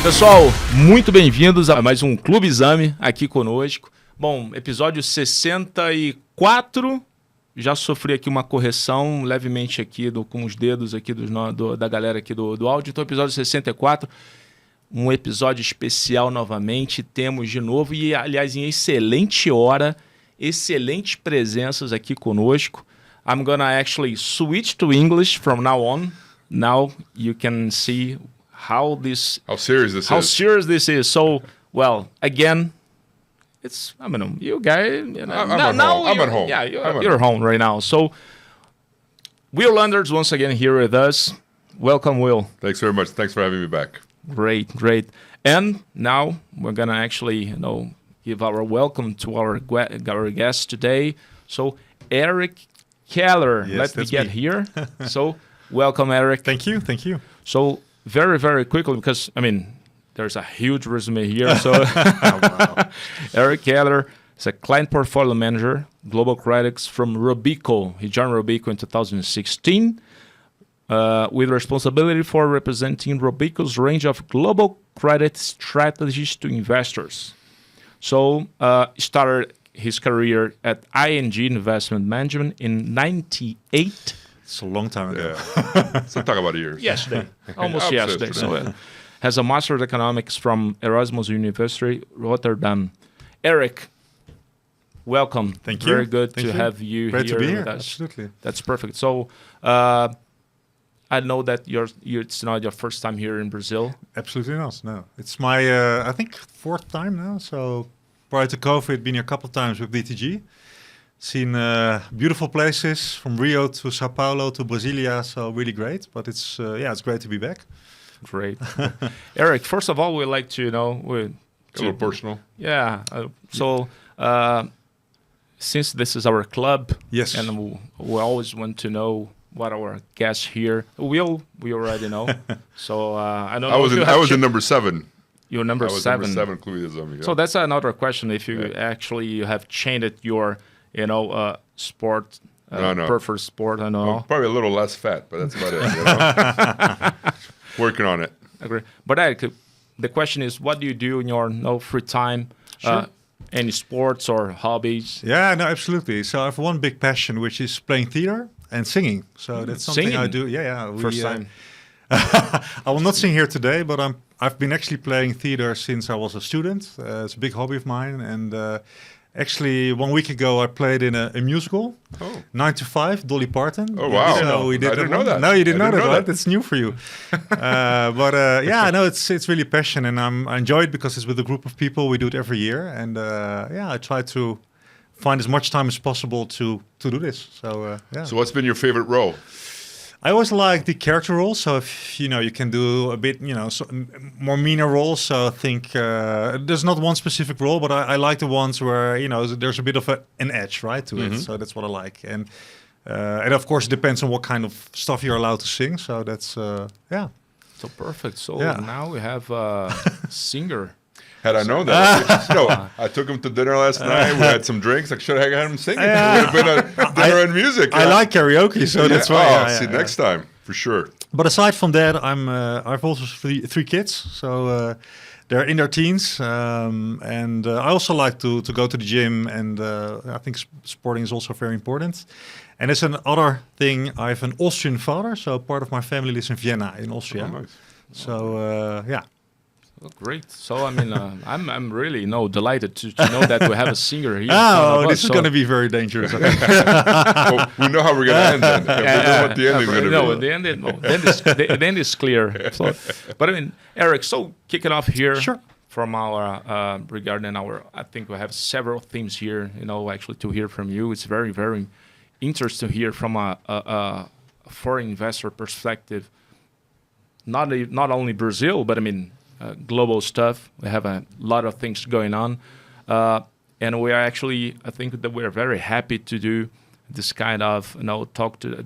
Pessoal, muito bem-vindos a mais um Clube EXAME aqui conosco. Bom, episódio 64, já sofri aqui uma correção levemente aqui com os dedos aqui da galera aqui do áudio. Então, episódio 64, um episódio especial novamente, temos de novo e, aliás, em excelente hora, excelentes presenças aqui conosco. I'm gonna actually switch to English from now on. Now you can see how serious this is. So, well, again, it's, I don't know, you guys, you know, I'm at home. Yeah, you're home right now. So, Will Landers once again here with us. Welcome, Will. Thanks very much. Thanks for having me back. Great. And now we're gonna actually, give our welcome to our guest today. So, Erik Keller. Yes, Let me get here. So, welcome, Erik. Thank you. So, very, very quickly, because, there's a huge resume here. So, Erik Keller is a client portfolio manager, global credits from Robeco. He joined Robeco in 2016 with responsibility for representing Robeco's range of global credit strategies to investors. So, started his career at ING Investment Management in 98. It's a long time ago. Yeah. So talk about years. Yesterday. Almost yesterday. So has a Master of Economics from Erasmus University, Rotterdam. Erik, welcome. Thank you. Very good to have you Great here to be here. with us. Absolutely. That's perfect. So I know that it's not your first time here in Brazil. Absolutely not. No, it's my I think fourth time now. So prior to COVID, been here a couple of times with BTG. Seen beautiful places from Rio to Sao Paulo to Brasilia, so really great. But it's great to be back. Great. Erik, first of all, we'd like to a little personal. Yeah. Since this is our club, yes, and we always want to know what our guests here. We already know. So I don't know. I was in number 7. You're number 7. Number 7, Clube EXAME. So that's another question. If you you have changed your sport, no. preferred sport, I know. Well, probably a little less fat, but that's about it. Working on it. Agree. But Erik, the question is, what do you do in your free time? Sure. Any sports or hobbies? Yeah, no, absolutely. So I have one big passion, which is playing theater and singing. So that's something singing. I do. Yeah. First time. I will not sing here today, but I've been actually playing theater since I was a student. It's a big hobby of mine, and actually 1 week ago I played in a musical, 9 to 5, Dolly Parton. Oh wow! So we did. I didn't know that. No, you didn't know that, right? That. That's new for you. No, it's really passion, and I enjoy it because it's with a group of people. We do it every year, and I try to find as much time as possible to do this. So So what's been your favorite role? I always like the character role. So if you can do a bit, more meaner roles. So I think there's not one specific role, but I like the ones where there's a bit of an edge, right, to it. So that's what I like, and of course it depends on what kind of stuff you're allowed to sing. So that's So perfect. So now we have a singer. Had I known that, I took him to dinner last night. We had some drinks. I should have had him singing. It would have been a dinner and music. I like karaoke, so that's why. See, next time for sure. But aside from that, I've also three kids, so they're in their teens, and I also like to go to the gym, and I think sporting is also very important. And it's another thing. I have an Austrian father, so part of my family lives in Vienna, in Austria. Oh, nice. So Oh, great. So, I'm really delighted to know that we have a singer here. This is going to be very dangerous. Well, we know how we're going to end then. We know what the ending is going to be. No, the end is clear. So, but Erik, so kicking off here from our, regarding our, I think we have several themes here, actually to hear from you. It's very, very interesting to hear from a foreign investor perspective, not only Brazil, but global stuff. We have a lot of things going on, and we are actually, I think that we're very happy to do this kind of talk to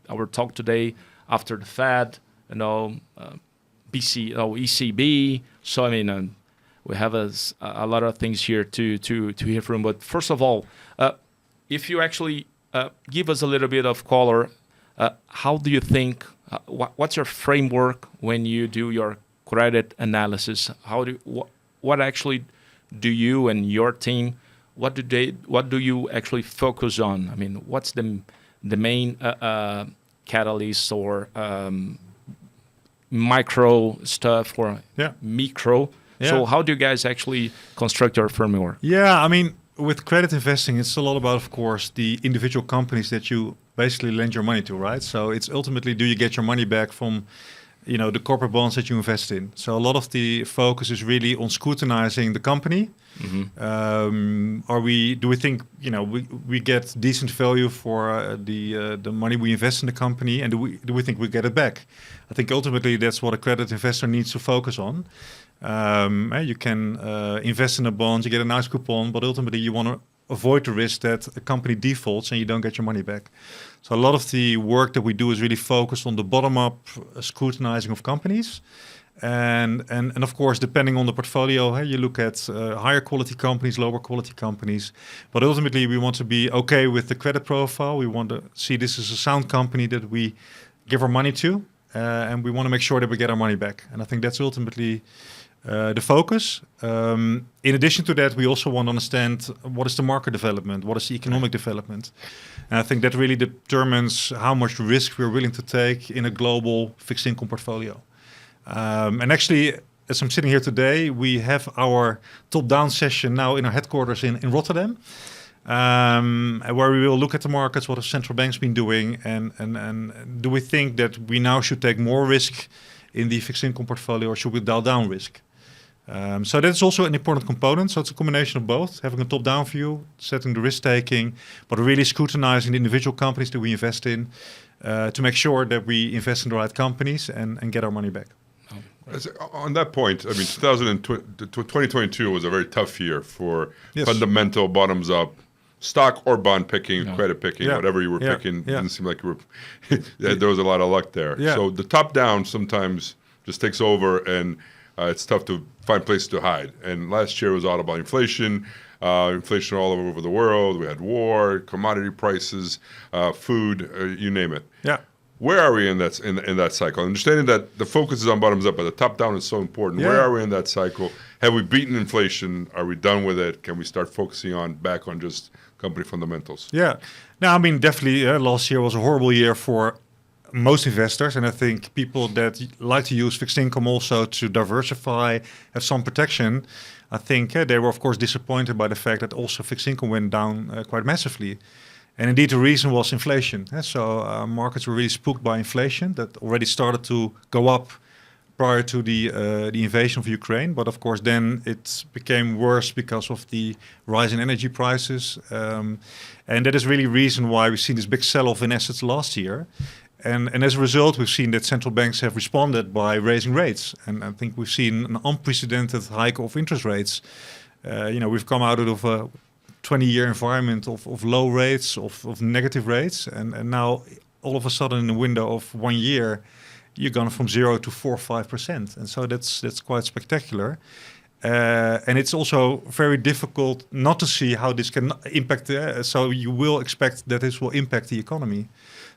our talk today after the Fed, ECB. So we have a lot of things here to hear from. But first of all, if you actually give us a little bit of color, how do you think? What's your framework when you do your credit analysis, what actually do you and your team, what do you actually focus on? I mean, what's the main catalyst or micro stuff or micro? Yeah. So how do you guys actually construct your framework? Yeah, I mean, with credit investing, it's a lot about, of course, the individual companies that you basically lend your money to, right? So it's ultimately, do you get your money back from, the corporate bonds that you invest in? So a lot of the focus is really on scrutinizing the company. Mm-hmm. Do we think, we get decent value for the money we invest in the company, and do we think we get it back? I think ultimately that's what a credit investor needs to focus on. You can invest in a bond, you get a nice coupon, but ultimately you want to avoid the risk that a company defaults and you don't get your money back. So a lot of the work that we do is really focused on the bottom-up scrutinizing of companies. And of course, depending on the portfolio, you look at higher quality companies, lower quality companies. But ultimately, we want to be okay with the credit profile. We want to see this as a sound company that we give our money to. And we want to make sure that we get our money back. And I think that's ultimately the focus. In addition to that, we also want to understand what is the market development, what is the economic development. And I think that really determines how much risk we're willing to take in a global fixed income portfolio. And actually, as I'm sitting here today, we have our top-down session now in our headquarters in Rotterdam, where we will look at the markets, what have central banks been doing, and do we think that we now should take more risk in the fixed income portfolio, or should we dial down risk? So that's also an important component. So it's a combination of both, having a top-down view, setting the risk-taking, but really scrutinizing the individual companies that we invest in to make sure that we invest in the right companies and get our money back. On that point, I mean, 2022 was a very tough year for fundamental bottoms-up stock or bond picking, credit picking, whatever you were picking. It didn't seem like you were. There was a lot of luck there. Yeah. So the top-down sometimes just takes over, and it's tough to find places to hide. And last year was all about inflation. Inflation all over the world. We had war, commodity prices, food, you name it. Yeah. Where are we in that cycle? Understanding that the focus is on bottoms up, but the top down is so important. Yeah. Where are we in that cycle? Have we beaten inflation? Are we done with it? Can we start focusing back on just company fundamentals? Yeah. No, I mean, definitely last year was a horrible year for most investors. And I think people that like to use fixed income also to diversify, have some protection, I think they were, of course, disappointed by the fact that also fixed income went down quite massively. And indeed, the reason was inflation. So markets were really spooked by inflation that already started to go up prior to the invasion of Ukraine. But of course, then it became worse because of the rise in energy prices. And that is really the reason why we've seen this big sell-off in assets last year. And as a result, we've seen that central banks have responded by raising rates. And I think we've seen an unprecedented hike of interest rates. We've come out of a 20-year environment of low rates, of negative rates. And now, all of a sudden, in a window of 1 year, you're gone from 0 to 4 or 5%. And so that's quite spectacular. And it's also very difficult not to see how this can impact. So you will expect that this will impact the economy.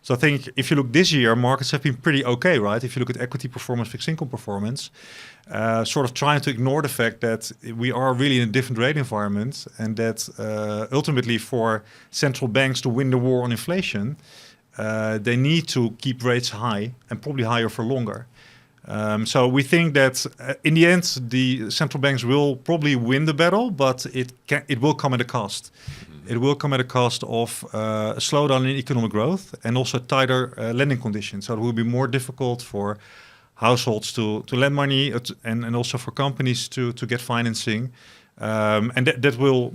So I think if you look this year, markets have been pretty okay, right? If you look at equity performance, fixed income performance, sort of trying to ignore the fact that we are really in a different rate environment, and that ultimately for central banks to win the war on inflation, they need to keep rates high and probably higher for longer. So we think that in the end, the central banks will probably win the battle, but it will come at a cost. It will come at a cost of a slowdown in economic growth and also tighter lending conditions. So it will be more difficult for households to lend money and also for companies to get financing. And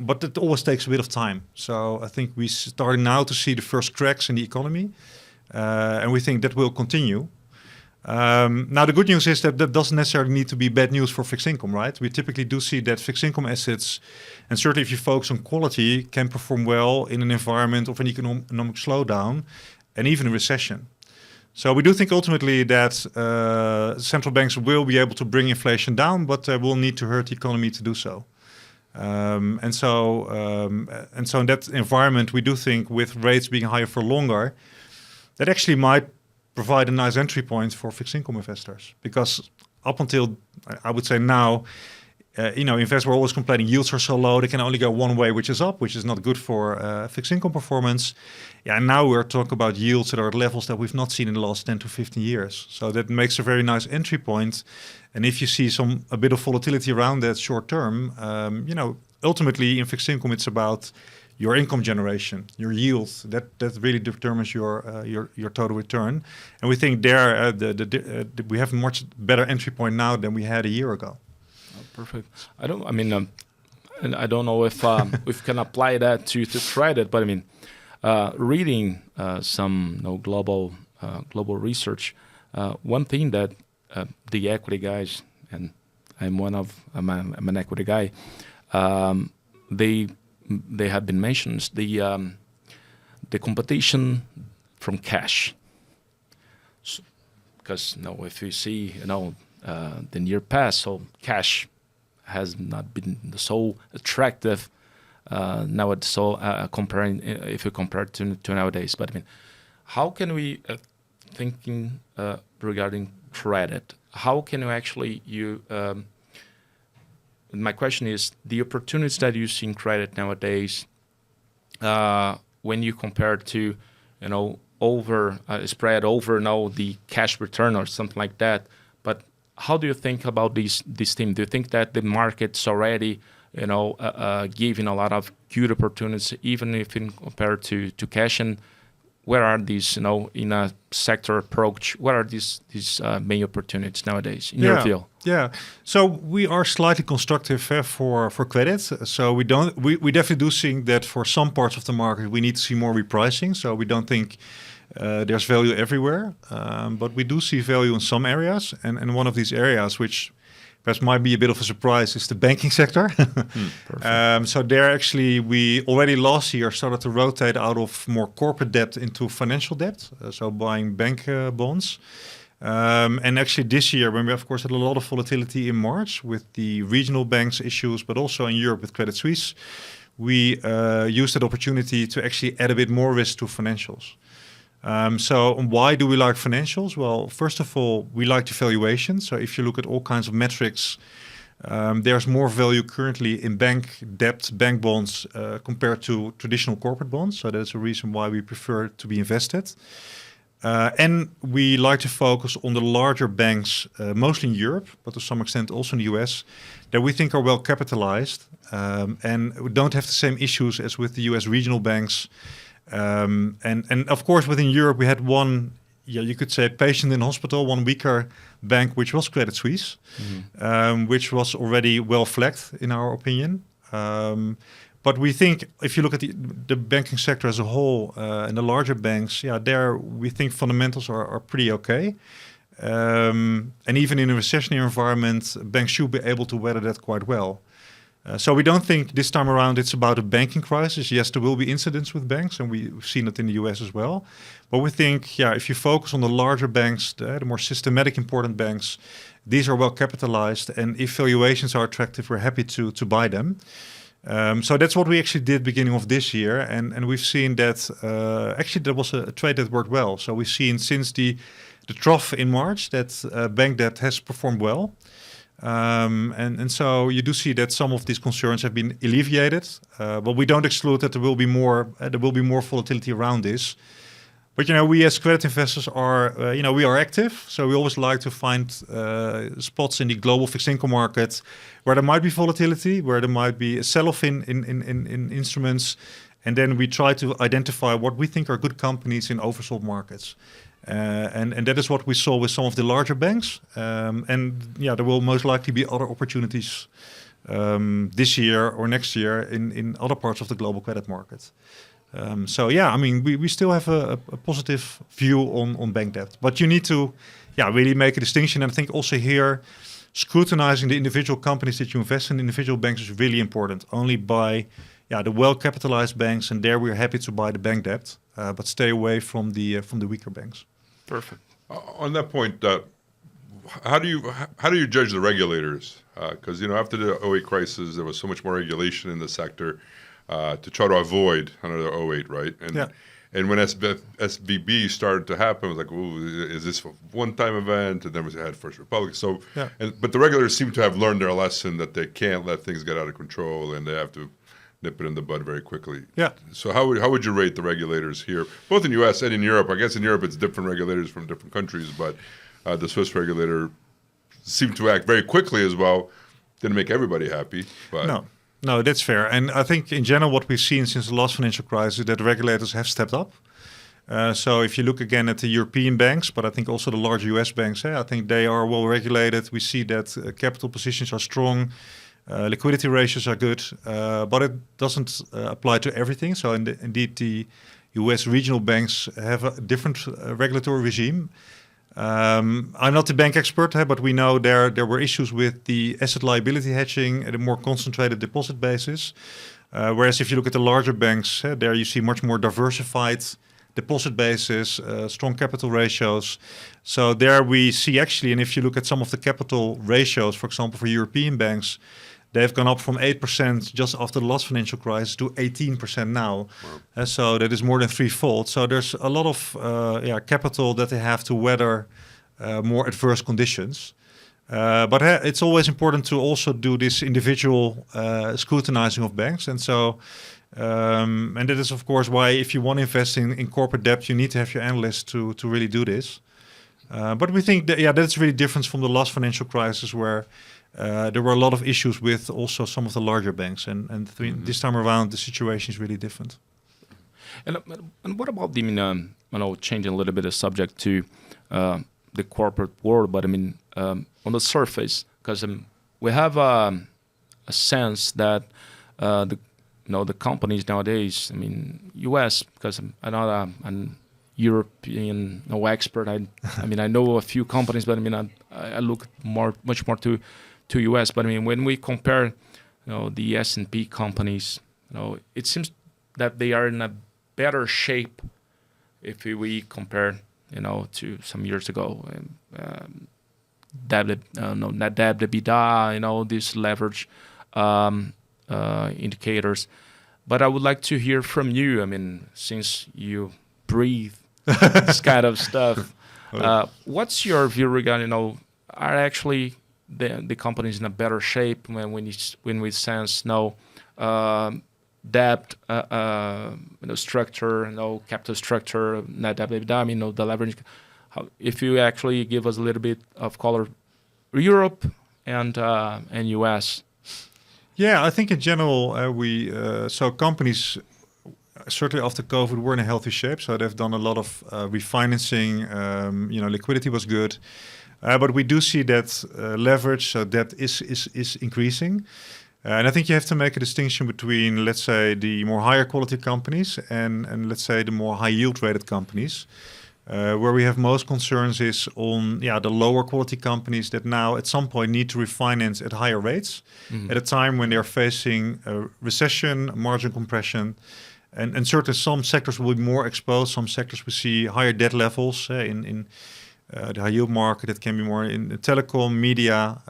but it always takes a bit of time. So I think we start now to see the first cracks in the economy, and we think that will continue. Now, the good news is that doesn't necessarily need to be bad news for fixed income, right? We typically do see that fixed income assets, and certainly if you focus on quality, can perform well in an environment of an economic slowdown and even a recession. So we do think ultimately that central banks will be able to bring inflation down, but they will need to hurt the economy to do so. And so in that environment, we do think with rates being higher for longer, that actually might provide a nice entry point for fixed income investors, because up until I would say now, investors were always complaining yields are so low, they can only go one way, which is up, which is not good for fixed income performance. Yeah, and now we're talking about yields that are at levels that we've not seen in the last 10 to 15 years. So that makes a very nice entry point. And if you see a bit of volatility around that short term, ultimately in fixed income, it's about your income generation, your yield. That really determines your total return. And we think there we have a much better entry point now than we had a year ago. Perfect. I don't know if we can apply that to credit, but reading some global research, one thing that the equity guys, and I'm an equity guy, they have been mentioned the competition from cash, because if you see the near past, so cash has not been so attractive nowadays. So comparing, if you compare to nowadays, but how can we thinking regarding credit? How can you actually my question is the opportunities that you see in credit nowadays, when you compare to over spread over the cash return or something like that. But how do you think about this theme? Do you think that the market's already giving a lot of good opportunities, even if in compared to cash? And where are these, in a sector approach, what are these main opportunities nowadays in your view? Yeah, so we are slightly constructive for credit. So we definitely do think that for some parts of the market we need to see more repricing. So we don't think there's value everywhere, but we do see value in some areas. And one of these areas, which perhaps might be a bit of a surprise, is the banking sector. So there actually, we already last year started to rotate out of more corporate debt into financial debt, so buying bank bonds. And actually this year, when we of course had a lot of volatility in March with the regional banks issues, but also in Europe with Credit Suisse, we used that opportunity to actually add a bit more risk to financials. So why do we like financials? Well, first of all, we like the valuation. So if you look at all kinds of metrics, there's more value currently in bank debt, bank bonds, compared to traditional corporate bonds. So that's a reason why we prefer to be invested. And we like to focus on the larger banks, mostly in Europe, but to some extent also in the US, that we think are well capitalized and don't have the same issues as with the US regional banks. And of course, within Europe, we had one, you could say, patient in hospital, one weaker bank, which was Credit Suisse, which was already well flagged, in our opinion. But we think if you look at the banking sector as a whole and the larger banks, there we think fundamentals are pretty okay. And even in a recessionary environment, banks should be able to weather that quite well. So we don't think this time around it's about a banking crisis. Yes, there will be incidents with banks, and we've seen it in the US as well. But we think, if you focus on the larger banks, the more systematic important banks, these are well capitalized. And if valuations are attractive, we're happy to buy them. So that's what we actually did beginning of this year. And we've seen that actually there was a trade that worked well. So we've seen since the trough in March that bank debt has performed well. And so you do see that some of these concerns have been alleviated, but we don't exclude that there will be more volatility around this. But we as credit investors are we are active, so we always like to find spots in the global fixed income market where there might be volatility, where there might be a sell-off in instruments, and then we try to identify what we think are good companies in oversold markets. And that is what we saw with some of the larger banks. And there will most likely be other opportunities this year or next year in other parts of the global credit market. We still have a positive view on bank debt. But you need to really make a distinction. And I think also here, scrutinizing the individual companies that you invest in, individual banks, is really important. Only buy the well-capitalized banks, and there we're happy to buy the bank debt, but stay away from the weaker banks. Perfect. On that point, how do you judge the regulators? Because after the 2008 crisis, there was so much more regulation in the sector to try to avoid another 2008, right? And when SVB started to happen, it was like, ooh, is this a one-time event? And then we had First Republic. So, but the regulators seem to have learned their lesson that they can't let things get out of control, and they have to nip it in the bud very quickly. Yeah. So how would you rate the regulators here, both in the U.S. and in Europe? I guess in Europe it's different regulators from different countries, but the Swiss regulator seemed to act very quickly as well. Didn't make everybody happy, but No, that's fair. And I think in general what we've seen since the last financial crisis is that regulators have stepped up. So if you look again at the European banks, but I think also the large US banks, I think they are well regulated. We see that capital positions are strong, liquidity ratios are good, but it doesn't apply to everything. So indeed the US regional banks have a different regulatory regime. I'm not the bank expert, but we know there were issues with the asset liability hedging at a more concentrated deposit basis. Whereas if you look at the larger banks, there you see much more diversified deposit bases, strong capital ratios. So there we see actually, and if you look at some of the capital ratios, for example, for European banks, they've gone up from 8% just after the last financial crisis to 18% now. Wow. So that is more than threefold. So there's a lot of capital that they have to weather more adverse conditions. But it's always important to also do this individual scrutinizing of banks. And so, and that is of course why if you want to invest in corporate debt, you need to have your analysts to really do this. But we think that, that's really different from the last financial crisis where there were a lot of issues with also some of the larger banks, and this time around the situation is really different. And what about the changing a little bit of subject to the corporate world, but on the surface, because we have a sense that the companies nowadays, U.S. because I'm not an European expert. I know a few companies, but I look much more to U.S. But when we compare, the S&P companies, it seems that they are in a better shape if we compare, to some years ago. Net debt, EBITDA, these leverage indicators. But I would like to hear from you. Since you breathe this kind of stuff, what's your view regarding, are actually the companies in a better shape when we sense debt, structure, capital structure, net debt, EBITDA, the leverage. If you actually give us a little bit of color, Europe and US. Yeah, I think in general so companies certainly after COVID were in a healthy shape. So they've done a lot of refinancing. Liquidity was good. But we do see that leverage, so debt is increasing. And I think you have to make a distinction between, let's say, the more higher quality companies and let's say the more high yield rated companies. Where we have most concerns is on the lower quality companies that now at some point need to refinance at higher rates at a time when they're facing a recession, margin compression. And certainly some sectors will be more exposed. Some sectors we see higher debt levels in the high yield market. It can be more in telecom, media,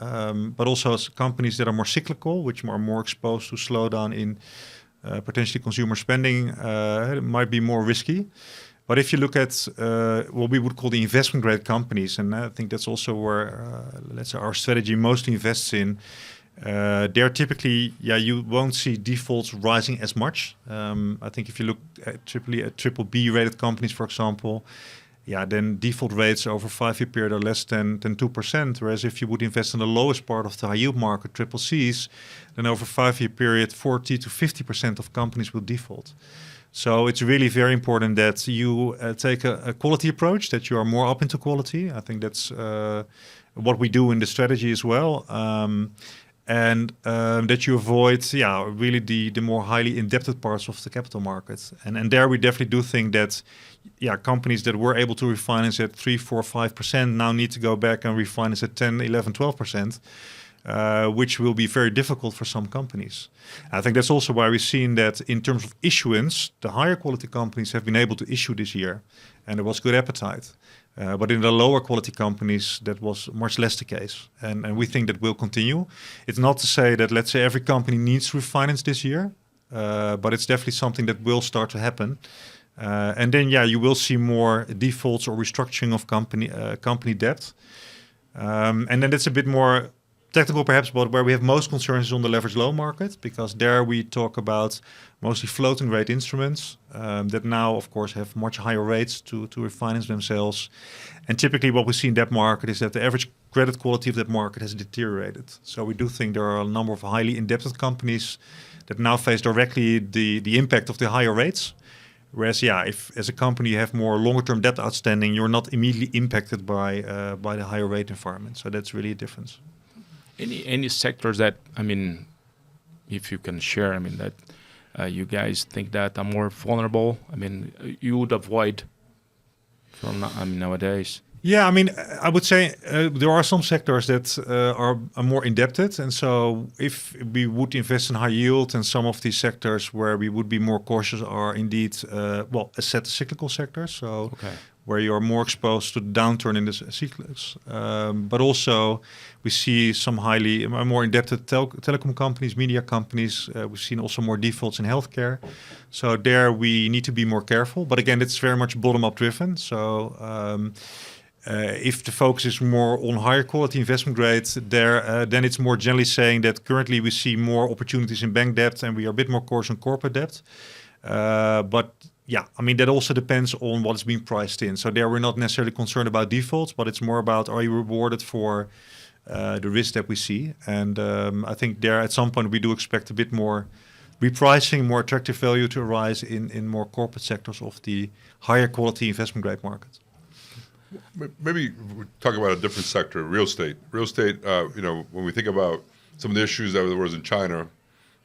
but also companies that are more cyclical, which are more exposed to slowdown in potentially consumer spending. It might be more risky. But if you look at what we would call the investment grade companies, and I think that's also where let's say our strategy mostly invests in, they're typically, you won't see defaults rising as much. I think if you look at triple B rated companies, for example, then default rates over a 5-year period are less than 2%. Whereas if you would invest in the lowest part of the high yield market, triple Cs, then over a 5-year period, 40 to 50% of companies will default. So it's really very important that you take a quality approach, that you are more up into quality. I think that's what we do in the strategy as well. And that you avoid, really the more highly indebted parts of the capital market. And there we definitely do think that, companies that were able to refinance at 3, 4, 5% now need to go back and refinance at 10, 11, 12%. Which will be very difficult for some companies. I think that's also why we've seen that in terms of issuance, the higher quality companies have been able to issue this year, and there was good appetite. But in the lower quality companies, that was much less the case. And we think that will continue. It's not to say that, let's say, every company needs to refinance this year, but it's definitely something that will start to happen. And then, you will see more defaults or restructuring of company debt. And then it's a bit more technical, perhaps, but where we have most concerns is on the leveraged loan market, because there we talk about mostly floating rate instruments that now, of course, have much higher rates to refinance themselves. And typically what we see in that market is that the average credit quality of that market has deteriorated. So we do think there are a number of highly indebted companies that now face directly the impact of the higher rates. Whereas, if as a company you have more longer-term debt outstanding, you're not immediately impacted by the higher rate environment. So that's really a difference. Any sectors that, I mean, if you can share, I mean, that you guys think that are more vulnerable? I mean, you would avoid from nowadays? Yeah, I mean, I would say there are some sectors that are more indebted. And so if we would invest in high yield, and some of these sectors where we would be more cautious are indeed, asset cyclical sectors. So where you're more exposed to the downturn in the cycles. But also we see some more indebted telecom companies, media companies. We've seen also more defaults in healthcare. So there we need to be more careful. But again, it's very much bottom-up driven. So if the focus is more on higher quality investment grade, then it's more generally saying that currently we see more opportunities in bank debt and we are a bit more cautious on corporate debt. But I mean, that also depends on what is being priced in. So there we're not necessarily concerned about defaults, but it's more about, are you rewarded for the risk that we see? And I think there at some point we do expect a bit more repricing, more attractive value to arise in more corporate sectors of the higher quality investment grade market. Maybe we talk about a different sector, real estate. Real estate, when we think about some of the issues that there was in China,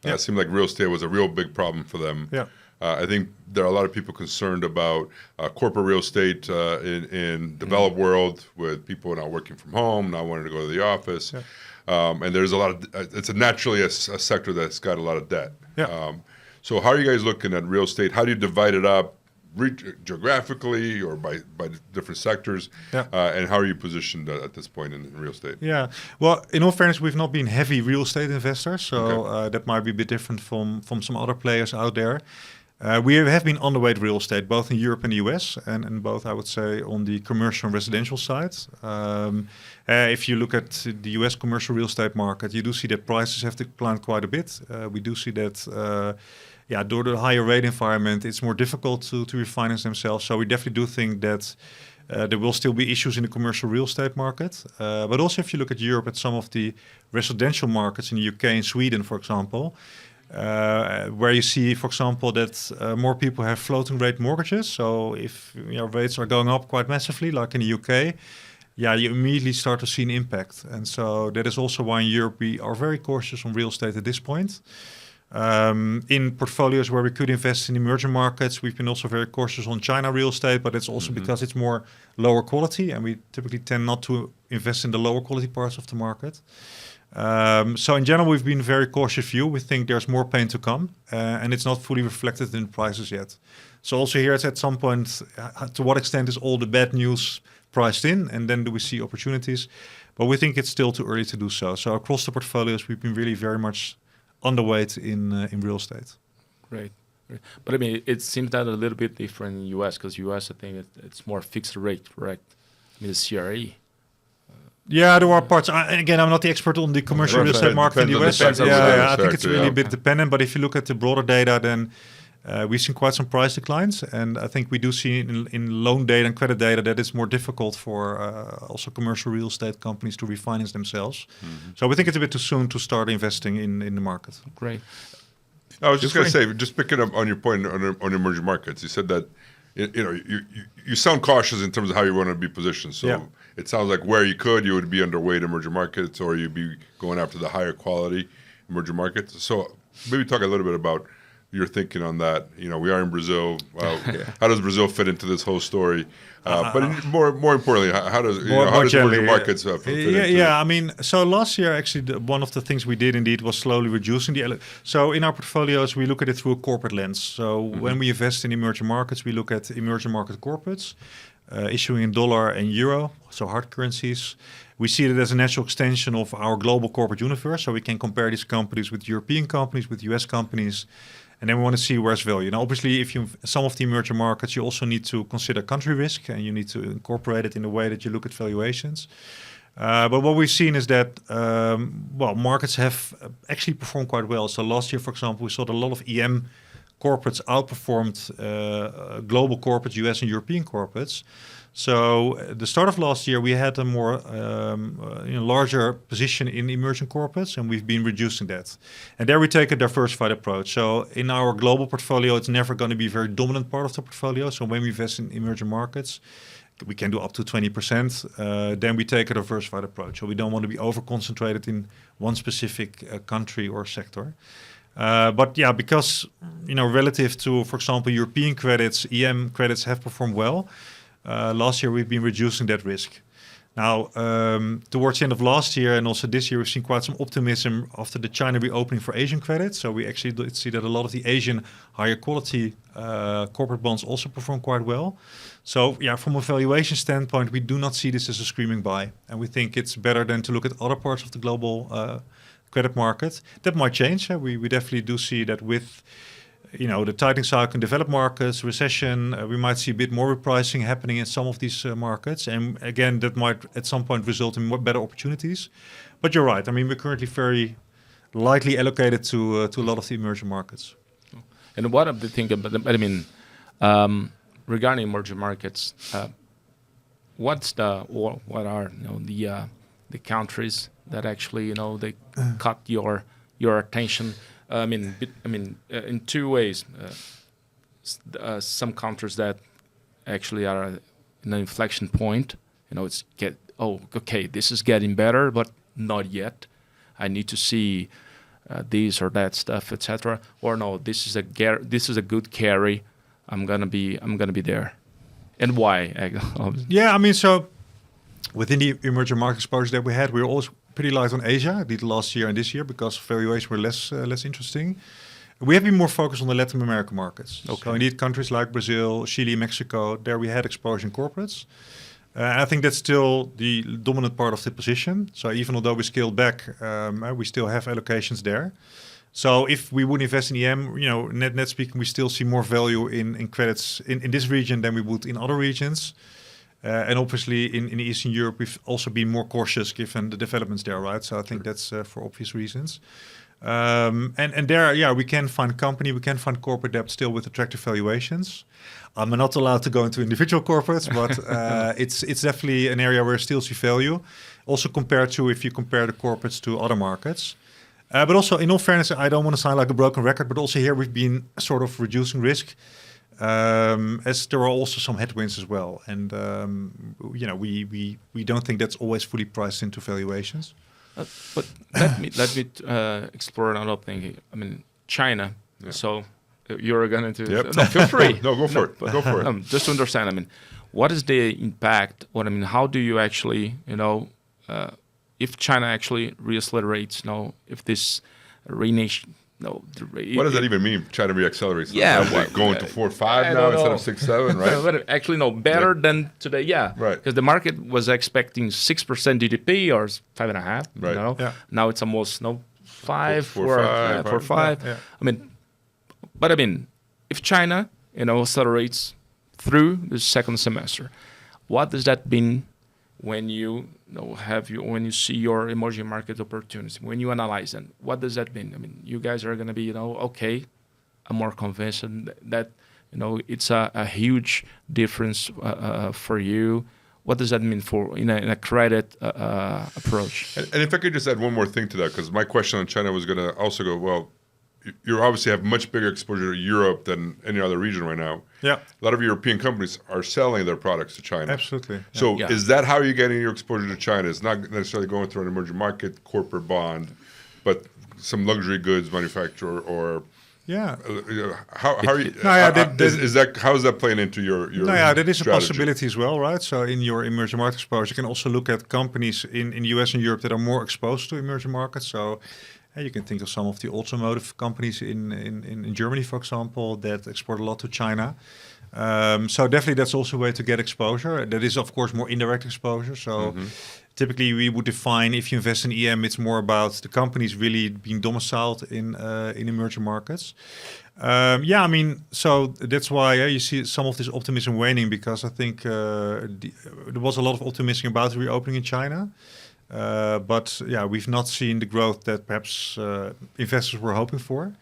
it seemed like real estate was a real big problem for them. Yeah. I think there are a lot of people concerned about corporate real estate in developed world, with people not working from home, not wanting to go to the office. Yeah. And there's a lot of, it's naturally a sector that's got a lot of debt. Yeah. So how are you guys looking at real estate? How do you divide it up geographically or by different sectors? Yeah. And how are you positioned at this point in real estate? Yeah, well, in all fairness, we've not been heavy real estate investors, so that might be a bit different from some other players out there. We have been underweight real estate, both in Europe and the US, and both, I would say, on the commercial and residential side. If you look at the US commercial real estate market, you do see that prices have declined quite a bit. We do see that, door to the higher rate environment, it's more difficult to refinance themselves. So we definitely do think that there will still be issues in the commercial real estate market. But also if you look at Europe, at some of the residential markets in the UK and Sweden, for example, where you see, for example, that more people have floating rate mortgages. So if rates are going up quite massively, like in the UK, you immediately start to see an impact. And so that is also why in Europe we are very cautious on real estate at this point. In portfolios where we could invest in emerging markets, we've been also very cautious on China real estate, but it's also because it's more lower quality, and we typically tend not to invest in the lower quality parts of the market. So in general, we've been a very cautious view. We think there's more pain to come, and it's not fully reflected in prices yet. So also here, it's at some point, to what extent is all the bad news priced in, and then do we see opportunities? But we think it's still too early to do so. So across the portfolios, we've been really very much underweight in real estate. Great. But I mean, it seems that a little bit different in the US, because US, I think it's more fixed rate, correct? I mean, the CRE. Yeah, there are parts. Again, I'm not the expert on the commercial real estate market in the US. I think it's really a bit dependent. But if you look at the broader data, then we've seen quite some price declines. And I think we do see in loan data and credit data that it's more difficult for also commercial real estate companies to refinance themselves. Mm-hmm. So we think it's a bit too soon to start investing in the market. Great. I was just going to say, just picking up on your point on emerging markets, you said that you sound cautious in terms of how you want to be positioned. So it sounds like where you would be underweight emerging markets, or you'd be going after the higher quality emerging markets. So maybe talk a little bit about your thinking on that. We are in Brazil. How does Brazil fit into this whole story? But more importantly, how does emerging markets fit into I mean, so last year, actually, one of the things we did indeed was slowly reducing so in our portfolios, we look at it through a corporate lens. So when we invest in emerging markets, we look at emerging market corporates issuing in dollar and euro, so hard currencies. We see it as a natural extension of our global corporate universe. So we can compare these companies with European companies, with US companies. And then we want to see where's value. Now, obviously, if you some of the emerging markets, you also need to consider country risk, and you need to incorporate it in the way that you look at valuations. But what we've seen is that, markets have actually performed quite well. So last year, for example, we saw that a lot of EM corporates outperformed global corporates, US and European corporates. So the start of last year, we had a more larger position in emerging corporates, and we've been reducing that. And there we take a diversified approach. So in our global portfolio, it's never going to be a very dominant part of the portfolio. So when we invest in emerging markets, we can do up to 20%. Then we take a diversified approach. So we don't want to be over-concentrated in one specific country or sector. But yeah, because, relative to, for example, European credits, EM credits have performed well. Last year, we've been reducing that risk. Now, towards the end of last year and also this year, we've seen quite some optimism after the China reopening for Asian credits. So we actually did see that a lot of the Asian higher quality corporate bonds also perform quite well. So yeah, from a valuation standpoint, we do not see this as a screaming buy. And we think it's better than to look at other parts of the global credit market. That might change. We definitely do see that with the tightening cycle in developed markets, recession, we might see a bit more repricing happening in some of these markets. And again, that might at some point result in better opportunities. But you're right. I mean, we're currently very lightly allocated to a lot of the emerging markets. And what of the thing, regarding emerging markets, what are the countries that actually they caught your attention? In two ways. Some countries that actually are in an inflection point. This is getting better, but not yet. I need to see this or that stuff, etc. Or no, this is a good carry. I'm gonna be there. And why? Yeah, so within the emerging market exposure that we had, we were also pretty light on Asia, did last year and this year, because valuations were less interesting. We have been more focused on the Latin American markets. Okay. So indeed, countries like Brazil, Chile, Mexico, there we had exposure in corporates. I think that's still the dominant part of the position. So even although we scaled back, we still have allocations there. So if we would invest in EM, net speaking, we still see more value in credits in this region than we would in other regions. And obviously in Eastern Europe, we've also been more cautious given the developments there, right? So I think that's for obvious reasons. And there, we can find we can find corporate debt still with attractive valuations. I'm not allowed to go into individual corporates, but it's definitely an area where I still see value. Also compared to if you compare the corporates to other markets. But also, in all fairness, I don't want to sound like a broken record, but also here we've been sort of reducing risk. As there are also some headwinds as well, and we don't think that's always fully priced into valuations. But let me explore another thing. China. Yeah. So you're going to no, feel free. No, go for it. Go for it. Just to understand. What is the impact? How do you actually if China actually reaccelerates? If this renation. What does that even mean? China reaccelerates? Yeah, going to 4 or 5 now instead of 6, 7, right? But actually, better than today. Yeah, right. Because the market was expecting 6% GDP or 5.5. Right. Yeah. Now it's almost 5, 4, 5. Yeah. But if China accelerates through the second semester, what does that mean when you when you see your emerging market opportunities, when you analyze them? What does that mean? You guys are going to be I'm more convinced that it's a huge difference for you. What does that mean for in a credit approach? And if I could just add one more thing to that, because my question on China was going to also go, well, you obviously have much bigger exposure to Europe than any other region right now. Yeah. A lot of European companies are selling their products to China. Absolutely. Yeah. So is that how you're getting your exposure to China? It's not necessarily going through an emerging market corporate bond, but some luxury goods manufacturer or... Yeah. How are you? How is that playing into your that is strategy? A possibility as well, right? So in your emerging market exposure, you can also look at companies in the US and Europe that are more exposed to emerging markets. So You can think of some of the automotive companies in Germany, for example, that export a lot to China. So definitely that's also a way to get exposure. That is, of course, more indirect exposure. So typically we would define, if you invest in EM, it's more about the companies really being domiciled in emerging markets. So that's why you see some of this optimism waning, because I think there was a lot of optimism about the reopening in China. But we've not seen the growth that perhaps investors were hoping for.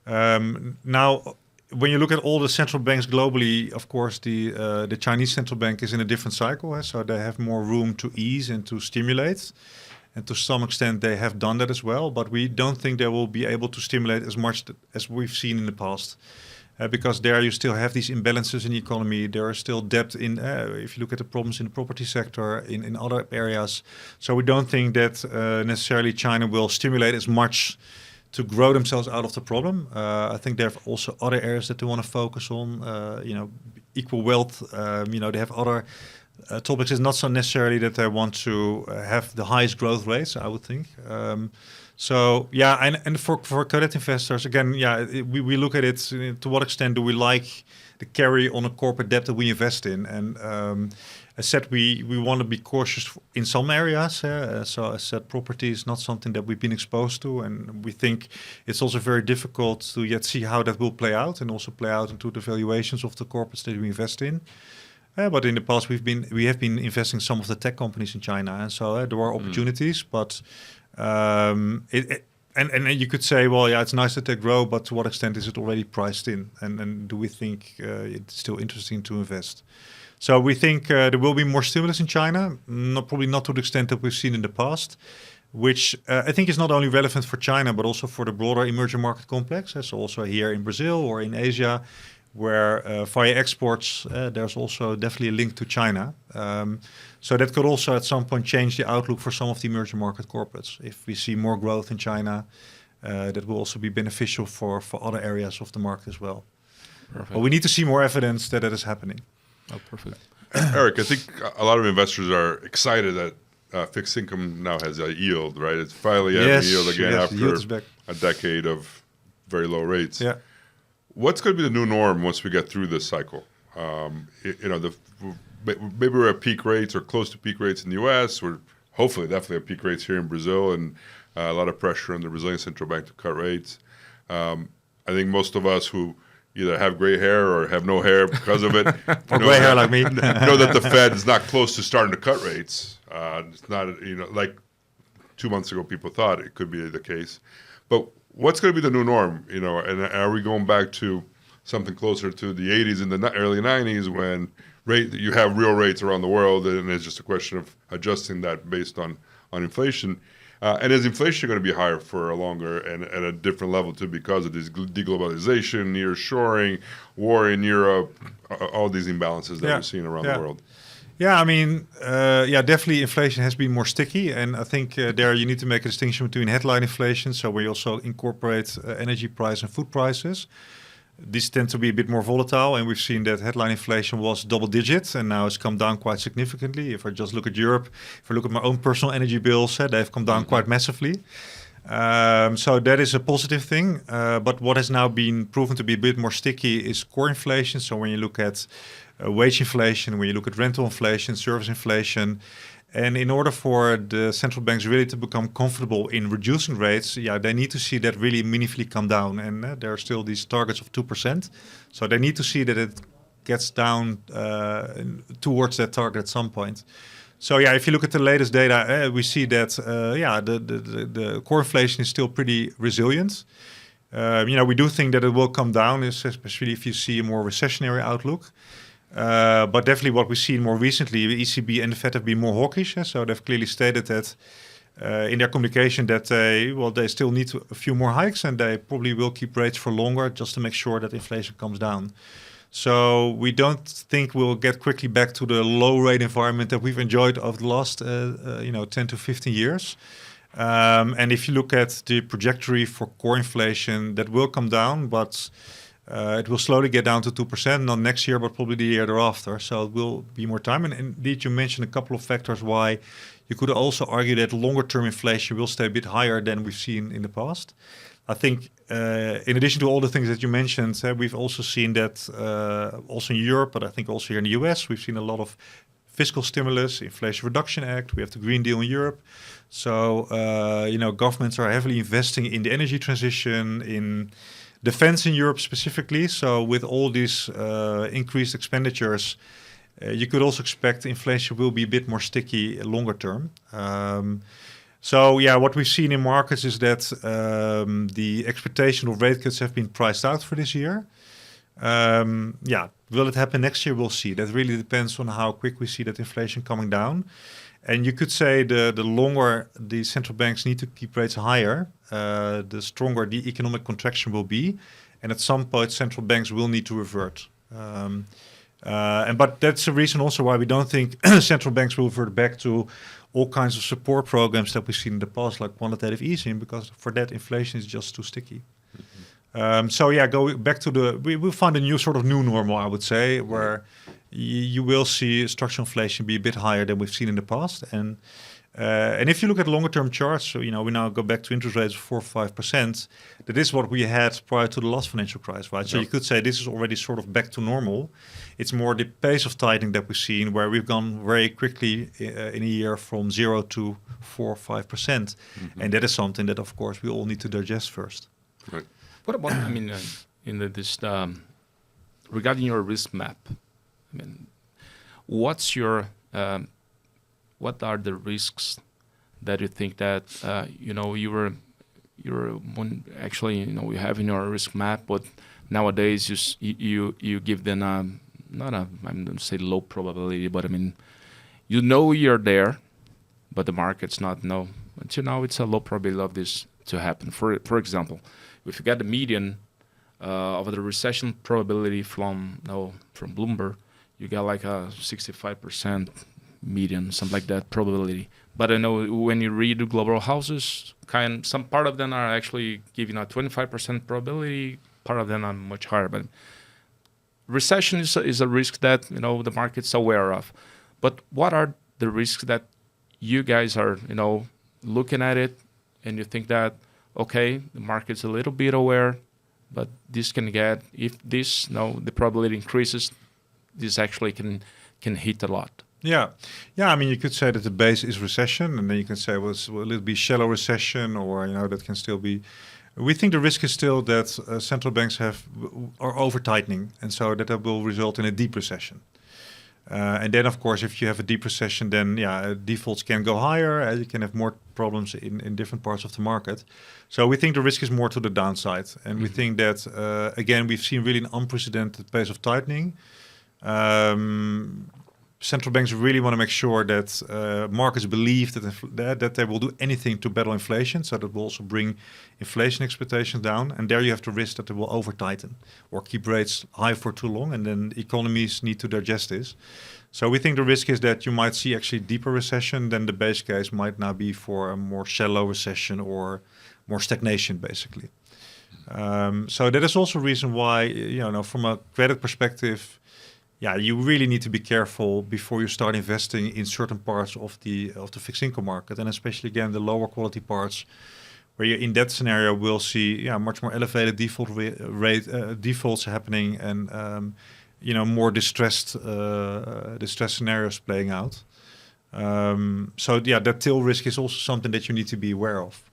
Now, when you look at all the central banks globally, of course, the Chinese central bank is in a different cycle, so they have more room to ease and to stimulate. And to some extent, they have done that as well. But we don't think they will be able to stimulate as much as we've seen in the past. Because there you still have these imbalances in the economy. There are still debt in, if you look at the problems in the property sector, in other areas. So we don't think that necessarily China will stimulate as much to grow themselves out of the problem. I think they have also other areas that they want to focus on, equal wealth. They have other topics. It's not so necessarily that they want to have the highest growth rates, I would think. And for credit investors, again, we look at it, to what extent do we like the carry on a corporate debt that we invest in? And as said, we want to be cautious in some areas. So as said, property is not something that we've been exposed to, and we think it's also very difficult to yet see how that will play out, and also play out into the valuations of the corporates that we invest in. But in the past, we have been investing some of the tech companies in China, and so there are opportunities. But and you could say, well, it's nice that they grow, but to what extent is it already priced in? And do we think it's still interesting to invest? So we think there will be more stimulus in China, probably not to the extent that we've seen in the past, which I think is not only relevant for China, but also for the broader emerging market complex. So also here in Brazil or in Asia, where via exports, there's also definitely a link to China. So that could also at some point change the outlook for some of the emerging market corporates. If we see more growth in China, that will also be beneficial for other areas of the market as well. Perfect. But we need to see more evidence that it is happening. Oh, perfect. Eric, I think a lot of investors are excited that fixed income now has a yield, right? It's finally having a yield again after a decade of very low rates. Yeah. What's going to be the new norm once we get through this cycle? Maybe we're at peak rates or close to peak rates in the U.S. We're hopefully definitely at peak rates here in Brazil, and a lot of pressure on the Brazilian central bank to cut rates. I think most of us who either have gray hair or have no hair because of it, or gray hair like me, know that the Fed is not close to starting to cut rates. It's not, like 2 months ago people thought it could be the case. But what's going to be the new norm? And are we going back to something closer to the 80s and the early 90s when you have real rates around the world, and it's just a question of adjusting that based on inflation? And is inflation going to be higher for a longer and at a different level too, because of this deglobalization, nearshoring, war in Europe, all these imbalances that we're seeing around the world? Yeah, definitely inflation has been more sticky. And I think there you need to make a distinction between headline inflation, so we also incorporate energy price and food prices. These tend to be a bit more volatile, and we've seen that headline inflation was double digits, and now it's come down quite significantly. If I just look at Europe, if I look at my own personal energy bills, they've come down quite massively. So that is a positive thing. But what has now been proven to be a bit more sticky is core inflation. So when you look at wage inflation, when you look at rental inflation, service inflation, and in order for the central banks really to become comfortable in reducing rates, they need to see that really meaningfully come down. And there are still these targets of 2%. So they need to see that it gets down towards that target at some point. So if you look at the latest data, we see that the core inflation is still pretty resilient. We do think that it will come down, especially if you see a more recessionary outlook. But definitely what we've seen more recently, the ECB and the Fed have been more hawkish. So they've clearly stated that in their communication that they still need a few more hikes, and they probably will keep rates for longer just to make sure that inflation comes down. So we don't think we'll get quickly back to the low rate environment that we've enjoyed over the last 10 to 15 years. And if you look at the trajectory for core inflation, that will come down, but It will slowly get down to 2%, not next year, but probably the year thereafter. So it will be more time. And indeed, you mentioned a couple of factors why you could also argue that longer-term inflation will stay a bit higher than we've seen in the past. I think in addition to all the things that you mentioned, we've also seen that also in Europe, but I think also here in the US, we've seen a lot of fiscal stimulus, Inflation Reduction Act. We have the Green Deal in Europe. So, governments are heavily investing in the energy transition, in defense in Europe specifically. So with all these increased expenditures, you could also expect inflation will be a bit more sticky longer term. What we've seen in markets is that the expectation of rate cuts have been priced out for this year. Will it happen next year? We'll see. That really depends on how quick we see that inflation coming down. And you could say the longer the central banks need to keep rates higher, the stronger the economic contraction will be. And at some point, central banks will need to revert. But that's the reason also why we don't think central banks will revert back to all kinds of support programs that we've seen in the past, like quantitative easing, because for that, inflation is just too sticky. Going back to we will find a new sort of new normal, I would say, where you will see structural inflation be a bit higher than we've seen in the past. And if you look at longer term charts, so, we now go back to interest rates of 4 or 5%. That is what we had prior to the last financial crisis, right? So you could say this is already sort of back to normal. It's more the pace of tightening that we've seen, where we've gone very quickly in a year from 0 to 4 or 5%. And that is something that, of course, we all need to digest first. Right. What about, regarding your risk map? What are the risks that you think that you have in your risk map, but nowadays you give them I'm going to say low probability, but you're there, but the market's not know. Until now, it's a low probability of this to happen. For example, if you get the median of the recession probability from Bloomberg, you get like a 65% median, something like that probability. But I know when you read the global houses, some part of them are actually giving a 25% probability, part of them are much higher. But recession is a risk that the market's aware of. But what are the risks that you guys are looking at it and you think that okay, the market's a little bit aware, but this can get, if this the probability increases, this actually can hit a lot. Yeah. You could say that the base is recession, and then you can say, will it be shallow recession, or that can still be. We think the risk is still that central banks are over tightening, and so that will result in a deep recession. And then, of course, if you have a deep recession, then defaults can go higher. You can have more problems in different parts of the market. So we think the risk is more to the downside, and we think that again we've seen really an unprecedented pace of tightening. Central banks really want to make sure that markets believe that they will do anything to battle inflation, so that will also bring inflation expectations down. And there you have the risk that they will over-tighten or keep rates high for too long, and then economies need to digest this. So we think the risk is that you might see actually deeper recession than the base case might now be for a more shallow recession or more stagnation, basically. So that is also a reason why, from a credit perspective, you really need to be careful before you start investing in certain parts of the fixed income market, and especially again the lower quality parts, where you in that scenario will see much more elevated defaults happening, and more distressed scenarios playing out. That tail risk is also something that you need to be aware of.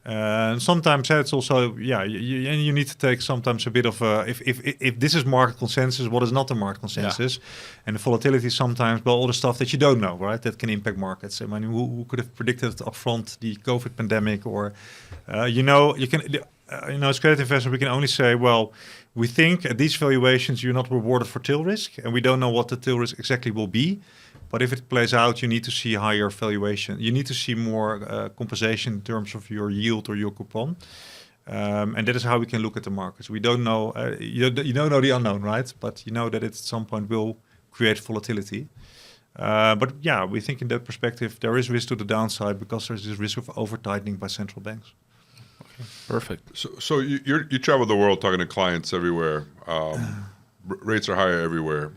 And sometimes it's also, you need to take sometimes a bit of if this is market consensus, what is not the market consensus? And the volatility sometimes, all the stuff that you don't know, right? That can impact markets. I mean, who could have predicted upfront the COVID pandemic? Or, as credit investors, we can only say, well, we think at these valuations, you're not rewarded for tail risk, and we don't know what the tail risk exactly will be. But if it plays out, you need to see higher valuation. You need to see more compensation in terms of your yield or your coupon. And that is how we can look at the markets. We don't know, you don't know the unknown, right? But you know that it at some point will create volatility. We think in that perspective, there is risk to the downside because there's this risk of over-tightening by central banks. Perfect. So you travel the world talking to clients everywhere. Rates are higher everywhere.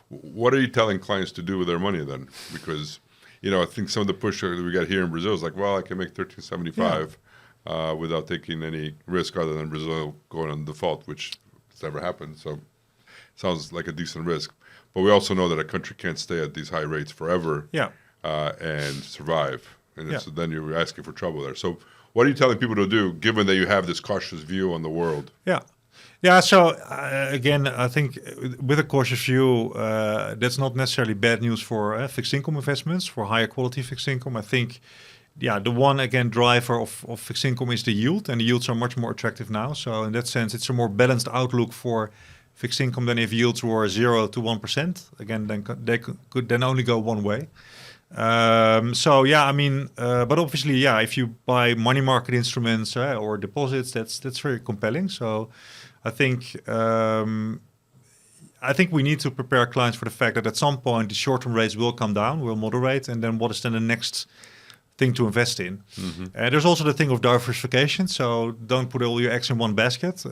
What are you telling clients to do with their money then? Because, I think some of the push that we got here in Brazil is like, well, I can make 13.75 without taking any risk other than Brazil going on default, which has never happened. So sounds like a decent risk. But we also know that a country can't stay at these high rates forever and survive. And so then you're asking for trouble there. So what are you telling people to do, given that you have this cautious view on the world? Yeah, so again, I think with a cautious view, that's not necessarily bad news for fixed income investments, for higher quality fixed income. I think, the one, again, driver of fixed income is the yield, and the yields are much more attractive now. So in that sense, it's a more balanced outlook for fixed income than if yields were 0 to 1%. Again, then they could then only go one way. But obviously, if you buy money market instruments or deposits, that's very compelling. So I think we need to prepare clients for the fact that at some point the short-term rates will come down, will moderate, and then what is then the next thing to invest in? There's also the thing of diversification, so don't put all your eggs in one basket.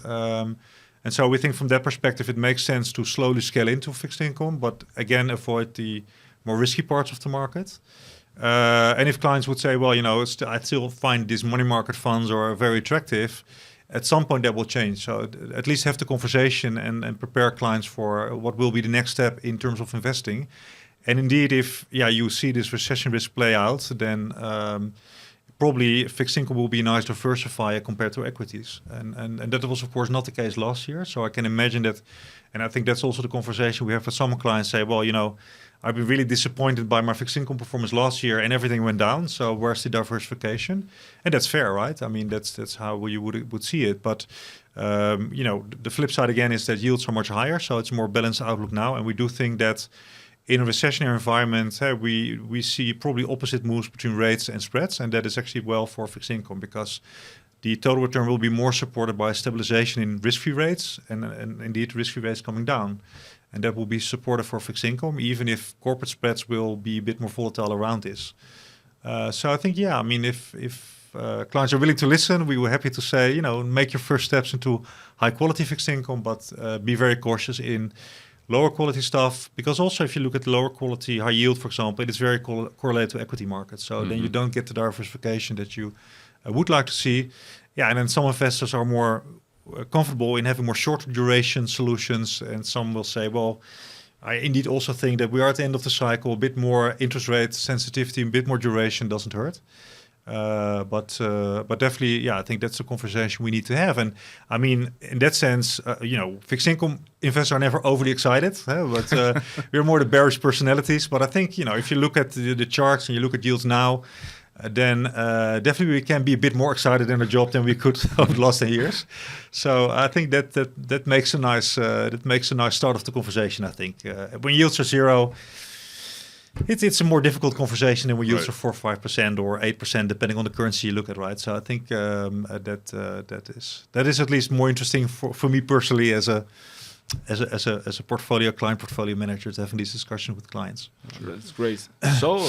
And so we think from that perspective, it makes sense to slowly scale into fixed income, but again, avoid the more risky parts of the market. And if clients would say, well, I still find these money market funds are very attractive, at some point that will change. So at least have the conversation and prepare clients for what will be the next step in terms of investing. And indeed, if you see this recession risk play out, then probably fixed income will be a nice diversifier compared to equities. And that was, of course, not the case last year. So I can imagine that, and I think that's also the conversation we have with some clients say, well, I've been really disappointed by my fixed income performance last year and everything went down. So where's the diversification? And that's fair, right? I mean, that's how you would see it. But, the flip side again is that yields are much higher. So it's a more balanced outlook now. And we do think that in a recessionary environment, we see probably opposite moves between rates and spreads. And that is actually well for fixed income because the total return will be more supported by stabilization in risk-free rates and indeed risk-free rates coming down. And that will be supportive for fixed income, even if corporate spreads will be a bit more volatile around this. So I think, if clients are willing to listen, we were happy to say, make your first steps into high quality fixed income, but be very cautious in lower quality stuff. Because also if you look at lower quality high yield, for example, it is very correlated to equity markets. So then you don't get the diversification that you would like to see. And then some investors are more comfortable in having more short duration solutions, and some will say, well, I indeed also think that we are at the end of the cycle, a bit more interest rate sensitivity, a bit more duration doesn't hurt. But definitely, I think that's a conversation we need to have. And I mean, in that sense, fixed income investors are never overly excited, but we're more the bearish personalities. But I think, if you look at the charts and you look at yields now, then definitely we can be a bit more excited in a job than we could over the last 10 years. So I think that makes a nice start of the conversation. I think when yields are 0, it's a more difficult conversation than when yields are 4 or 5% or 8%, depending on the currency you look at, right? So I think that is at least more interesting for me personally as a client portfolio manager to have these discussions with clients. That's great. So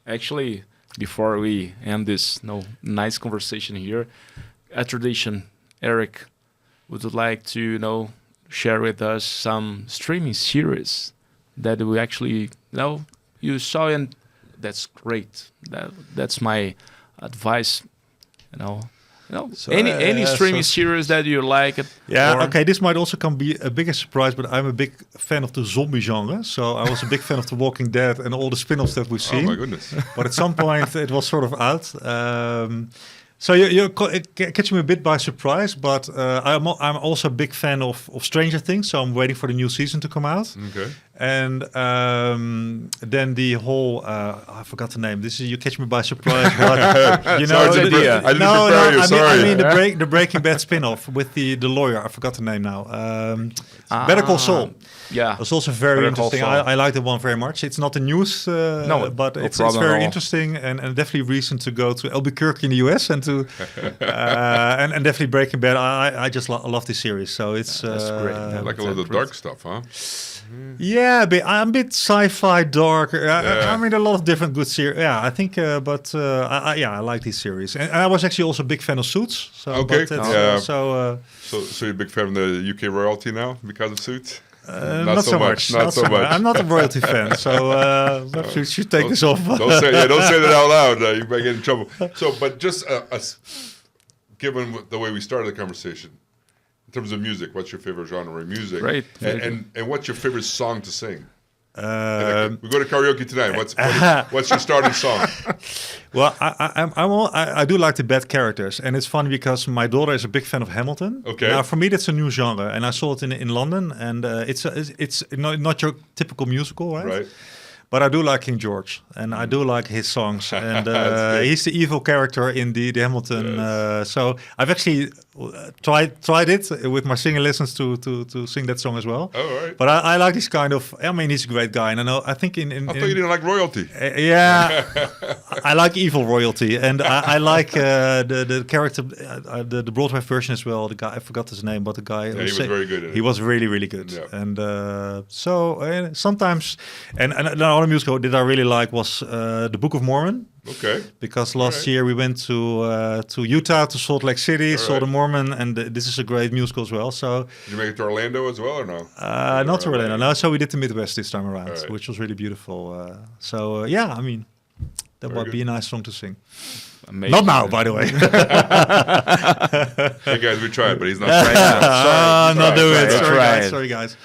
actually, before we end this nice conversation here, a tradition, Erik, would you like to share with us some streaming series that we actually you saw, and that's great. That's my advice. So, any streaming series that you like. Okay. This might also be a bigger surprise, but I'm a big fan of the zombie genre. So I was a big fan of The Walking Dead and all the spin-offs that we've seen. Oh my goodness! But at some point it was sort of out. So you catch me a bit by surprise, but I'm also a big fan of Stranger Things. So I'm waiting for the new season to come out. Okay. And then the whole I forgot the name. You catch me by surprise. But, I didn't prepare you. Sorry. I mean the Breaking Bad spin-off with the lawyer. I forgot the name now. Better Call Saul. Yeah, it's also very interesting. I like the one very much. It's not the news, but it's very interesting and definitely reason to go to Albuquerque in the US and to and definitely Breaking Bad. I just love this series. So it's that's great. Like a lot of the dark stuff, huh? Yeah, I'm a bit sci-fi, dark. I mean, a lot of different good series. Yeah, I think, but I like these series. And I was actually also a big fan of Suits. So, okay. So you're a big fan of the UK royalty now because of Suits? Not so much. Not so much. I'm not a royalty fan, so you should take this off. Don't say that out loud. You might get in trouble. So, but just given the way we started the conversation, in terms of music, what's your favorite genre of music? Right. And what's your favorite song to sing? We go to karaoke tonight. What's your starting song? Well, I do like the bad characters, and it's funny because my daughter is a big fan of Hamilton. Okay. Now, for me, that's a new genre, and I saw it in London, and it's not your typical musical, right? Right. But I do like King George, and I do like his songs, and he's the evil character in the Hamilton. Yes. So I've actually tried it with my singing lessons to sing that song as well. Oh, right. But I like this kind of. I mean, he's a great guy, and I think in I thought you didn't like royalty. Yeah, I like evil royalty, and I like the character, the Broadway version as well. The guy, I forgot his name, but the guy. Yeah, he was very good. He was really, really good, yeah. And sometimes, and another musical that I really like was the Book of Mormon. Okay. Because last year we went to Utah, to Salt Lake City, saw the Mormon, and this is a great musical as well. So did you make it to Orlando as well, or no? Not to Orlando. No, so we did the Midwest this time around, which was really beautiful. Yeah, I mean, that would be a nice song to sing. Amazing. Not now, by the way. Hey guys, we tried, but he's not trying. Sorry, not do it. Sorry, guys.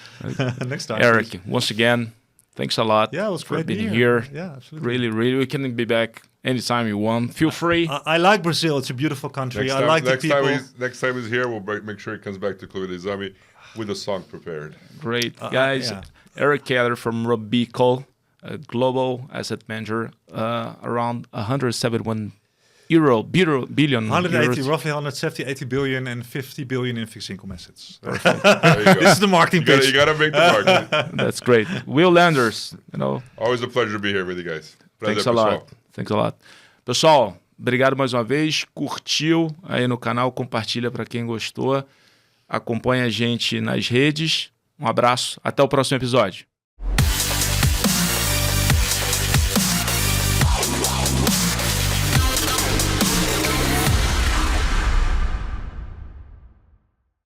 Next time. Eric, please. Once again, thanks a lot. Yeah, it was for great being here. Yeah, absolutely. Really, we can be back anytime you want. Feel free. I like Brazil. It's a beautiful country. I like the people. Next time he's here, we'll make sure he comes back to Clube EXAME with a song prepared. Great. Guys, Erik Keller from Robeco, a global asset manager, around 171 billion. 180, roughly 170, 80 billion and 50 billion in fixed income assets. Perfect. There you go. This is the marketing pitch. You got to make the marketing. That's great. Will Landers, Always a pleasure to be here with you guys. Thanks a lot. Thanks a lot. Pessoal, obrigado mais uma vez. Curtiu aí no canal, compartilha para quem gostou. Acompanha a gente nas redes. Um abraço. Até o próximo episódio.